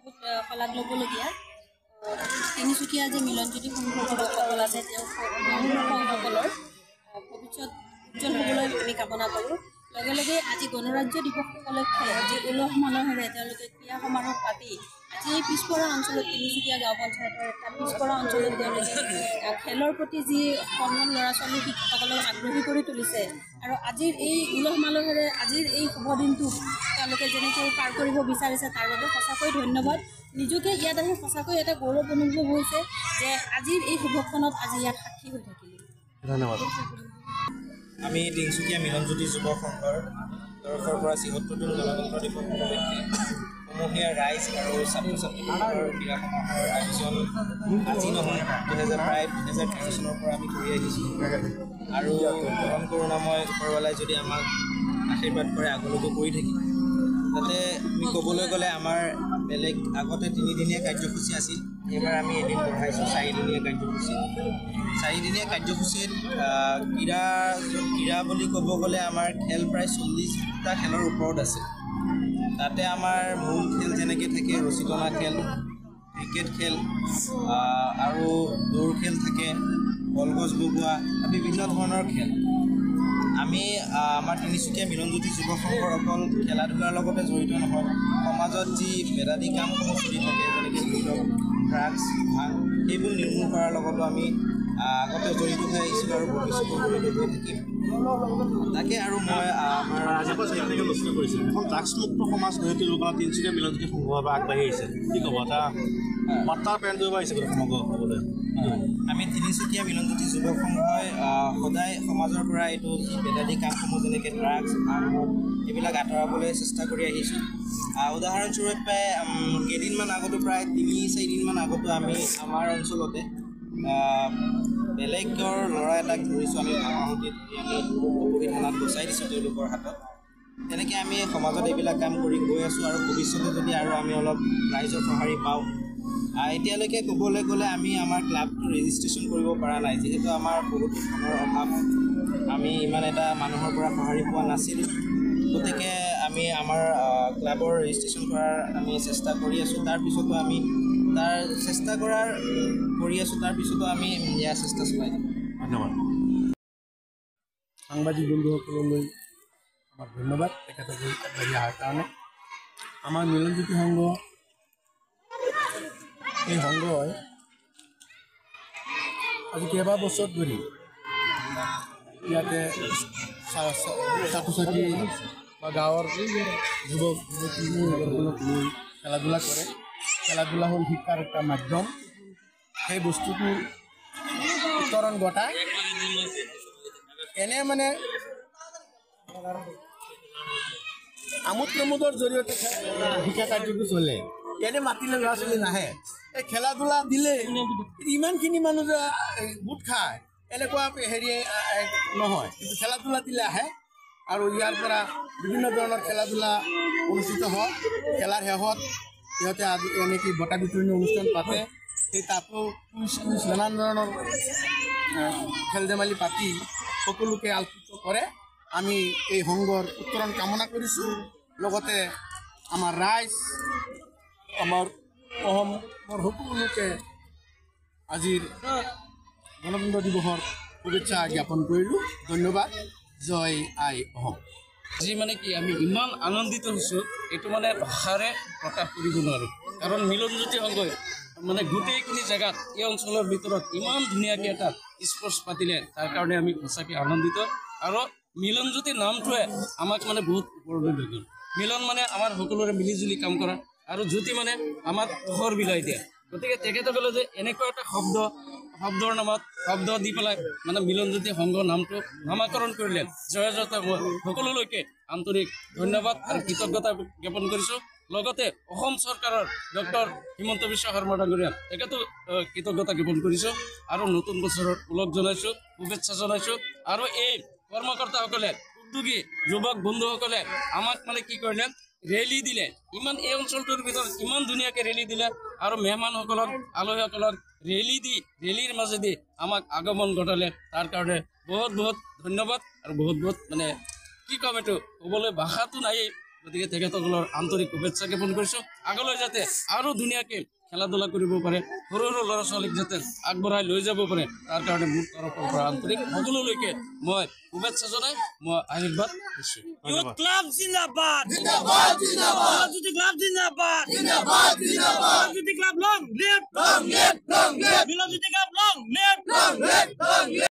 বহুত শলাগ ল'বলগীয়া তিনিচুকীয়া যে মিলনজ্যোতি সংঘৰ যুৱকসকল আছে তেওঁলোকৰ ভৱিষ্যত উজ্জ্বল হ'বলৈ আমি কামনা কৰোঁ। লগে লগে আজি গণৰাজ্য দিৱস উপলক্ষে যি উলহ মালহেৰে তেওঁলোকে ক্ৰীড়া সমাৰোহ পাতি আজি এই পিছপৰা অঞ্চলত তিনিচুকীয়া গাঁও পঞ্চায়তৰ এটা পিছপৰা অঞ্চলত তেওঁলোকে খেলৰ প্ৰতি যি সন্মান ল'ৰা ছোৱালী শিশুসকলক আগ্ৰহী কৰি তুলিছে আৰু আজিৰ এই উলহ মালহেৰে আজিৰ এই শুভ দিনটো তেওঁলোকে যেনেকৈ পাৰ কৰিব বিচাৰিছে তাৰ বাবে সঁচাকৈ ধন্যবাদ। নিজকে ইয়াত আহি সঁচাকৈ এটা গৌৰৱ অনুভৱ হৈছে যে আজিৰ এই শুভক্ষণত আজি ইয়াত সাক্ষী হৈ থাকিলোঁ। ধন্যবাদ। আমি তিনিচুকীয়া মিলনজ্যোতি যুৱ সংঘৰ তৰফৰ পৰা ৭৬তম গণতন্ত্ৰ দিৱস উপলক্ষে সমূহীয়া ৰাইজ আৰু ছাত্ৰ ছাত্ৰীসকলৰ ক্ৰীড়া সমাৰোহৰ আয়োজন আজি নহয় ২০২৩ চনৰ পৰা আমি কৰি আহিছোঁ আৰু পৰম কৰোণাময় ঘৰৱালাই যদি আমাক আশীৰ্বাদ কৰে আগলৈকে কৰি থাকিম। তাতে আমি ক'বলৈ গ'লে আমাৰ বেলেগ আগতে ৩দিনীয়া কাৰ্যসূচী আছিল, এইবাৰ আমি এদিন বঢ়াইছোঁ ৪দিনীয়া কাৰ্যসূচী। ৪দিনীয়া কাৰ্যসূচীত ক্ৰীড়া বুলি ক'ব গ'লে আমাৰ খেল প্ৰায় ৪০টা খেলৰ ওপৰত আছে। তাতে আমাৰ মূল খেল যেনেকৈ থাকে ৰছী টনা খেল, ক্ৰিকেট খেল আৰু দৌৰ খেল থাকে, কলগছ বগোৱা, বিভিন্ন ধৰণৰ খেল। আমি আমাৰ তিনিচুকীয়া মিলনজ্যোতি যুৱ সংঘৰ অকল খেলা ধূলাৰ লগতে জড়িত নহয়, সমাজত যি বেদাদী কামসমূহ চলি থাকে যেনেকৈ ড্ৰাগছ ভাং সেইবোৰ নিৰ্মূল কৰাৰ লগতো আমি আগতে জড়িত হৈ আহিছিলোঁ আৰু ভৱিষ্যতে জড়িত হৈ থাকিম। তাকে আৰু মই আমাৰ আজিৰ পৰা যেনেকৈ আলোচনা কৰিছে এখন ড্ৰাগছমুক্ত সমাজ গঢ়ি তুলিবলৈ তিনিচুকীয়া মিলনজ্যোতি সংঘৰ পৰা আগবাঢ়ি আহিছে, কি ক'ব এটা বাৰ্তা প্ৰেৰণ কৰিব আহিছে সমগ্ৰ হ'বলৈ? আমি তিনিচুকীয়া মিলনজ্যোতি যুৱ সংঘই সদায় সমাজৰ পৰা এইটো যি বেদাদী কামসমূহ যেনেকৈ ড্ৰাগছ ভাং এইবিলাক আঁতৰাবলৈ চেষ্টা কৰি আহিছোঁ। উদাহৰণস্বৰূপে কেইদিনমান আগতো প্ৰায় ৩-৪ দিনমান আগতো আমি আমাৰ অঞ্চলতে বেলেগৰ ল'ৰা এটাক ধৰিছোঁ, আমি ভাঙাহুতি ধৰি আমি পুখুৰী থানাত বচাই দিছোঁ তেওঁলোকৰ হাতত। তেনেকৈ আমি সমাজত এইবিলাক কাম কৰি গৈ আছোঁ আৰু ভৱিষ্যতে যদি আৰু আমি অলপ ৰাইজৰ সঁহাৰি পাওঁ। এতিয়ালৈকে ক'বলৈ গ'লে আমি আমাৰ ক্লাবটো ৰেজিষ্ট্ৰেশ্যন কৰিব পৰা নাই, যিহেতু আমাৰ বহুত ধনৰ অভাৱ, আমি ইমান এটা মানুহৰ পৰা সঁহাৰি পোৱা নাছিলোঁ। গতিকে আমি আমাৰ ক্লাবৰ ৰেজিষ্ট্ৰেশ্যন কৰাৰ আমি চেষ্টা কৰি আছোঁ। তাৰপিছতো আমি তাৰপিছতো আমি ইয়াৰ চেষ্টা চলাই যাম। ধন্যবাদ। সাংবাদিক বন্ধুসকললৈ আমাৰ ধন্যবাদ তেখেতলৈ আগবাঢ়ি অহাৰ কাৰণে। আমাৰ মিলনজ্যোতি সংঘ এই সংঘই আজি কেইবা বছৰ ধৰি ইয়াতে ছাত্ৰ ছাত্ৰী বা গাঁৱৰ যুৱক যুৱতীসকলক লৈ খেলা ধূলা কৰে। খেলা ধূলা হ'ল শিক্ষাৰ এটা মাধ্যম, সেই বস্তুটো উত্তৰণ ঘটায়। এনে মানে আমোদ প্ৰমোদৰ জৰিয়তে শিক্ষা কাৰ্যটো চলে। এনে মাতিলে ল'ৰা ছোৱালী নাহে, এই খেলা ধূলা দিলে ইমানখিনি মানুহ যে গোট খায় এনেকুৱা হেৰি নহয়, কিন্তু খেলা ধূলা দিলে আহে আৰু ইয়াৰ পৰা বিভিন্ন ধৰণৰ খেলা ধূলা অনুষ্ঠিত হয়। খেলাৰ শেষত সিহঁতে এনেকৈ বঁটা বিতৰণী অনুষ্ঠান পাতে, সেই তাতো কুইজ নানান ধৰণৰ খেল ধেমালি পাতি সকলোকে আলোচিত কৰে। আমি এই সংঘৰ উত্তৰণ কামনা কৰিছোঁ। লগতে আমাৰ ৰাইজ, আমাৰ অসমৰ সকলোকে আজিৰ গণতন্ত্ৰ দিৱসৰ শুভেচ্ছা জ্ঞাপন কৰিলোঁ। ধন্যবাদ। জয় আই অসম। আজি মানে কি আমি ইমান আনন্দিত হৈছোঁ, এইটো মানে ভাষাৰে প্ৰকাশ কৰিব নোৱাৰোঁ। কাৰণ মিলনজ্যোতি সংঘই মানে গোটেইখিনি জেগাত এই অঞ্চলৰ ভিতৰত ইমান ধুনীয়াকৈ এটা স্পৰ্টছ পাতিলে, তাৰ কাৰণে আমি সঁচাকৈ আনন্দিত। আৰু মিলনজ্যোতি নামটোৱে আমাক মানে বহুত ওপৰলৈ লৈ গ'ল। মিলন মানে আমাৰ সকলোৰে মিলিজুলি কাম কৰা আৰু জ্যোতি মানে আমাৰ পোহৰ বিলাই দিয়া। গতিকে তেখেতসকলে যে এনেকুৱা এটা শব্দৰ নামত শব্দ দি পেলাই মানে মিলনজ্যোতি সংঘ নামটো নামাকৰণ কৰিলে, জয়যত সকলোলৈকে আন্তৰিক ধন্যবাদ আৰু কৃতজ্ঞতা জ্ঞাপন কৰিছোঁ। লগতে অসম চৰকাৰৰ ডক্টৰ হিমন্ত বিশ্ব শৰ্মা ডাঙৰীয়া তেখেতো কৃতজ্ঞতা জ্ঞাপন কৰিছোঁ আৰু নতুন বছৰৰ ওলগ জনাইছোঁ, শুভেচ্ছা জনাইছোঁ। আৰু এই কৰ্মকৰ্তাসকলে, উদ্যোগী যুৱক বন্ধুসকলে আমাক মানে কি কৰিলে, ৰেলী দিলে। ইমান এই অঞ্চলটোৰ ভিতৰত ইমান ধুনীয়াকৈ ৰেলী দিলে আৰু মেহমানসকলক, আলহীসকলক ৰেলীৰ মাজেদি আমাক আগমন ঘটালে। তাৰ কাৰণে বহুত বহুত ধন্যবাদ আৰু বহুত বহুত মানে কি ক'ম, এইটো ক'বলৈ ভাষাটো নায়েই। গতিকে তেখেতসকলৰ আন্তৰিক শুভেচ্ছা জ্ঞাপন কৰিছোঁ আগলৈ যাতে আৰু ধুনীয়াকৈ খেলা ধূলা কৰিব পাৰে সৰু সৰু ল'ৰা ছোৱালীক যাতে আগবঢ়াই লৈ যাব পাৰে তাৰ কাৰণে মোৰ তৰফৰ পৰা আন্তৰিক সকলোলৈকে মই শুভেচ্ছা জনাই মই আশীৰ্বাদ দিছোঁ Youth Club Zindabad! Zindabad! Zindabad! Youth Club Zindabad! Zindabad! Zindabad! Youth Club long live! Long live! Long live! Youth Club long live! Long live! Long live!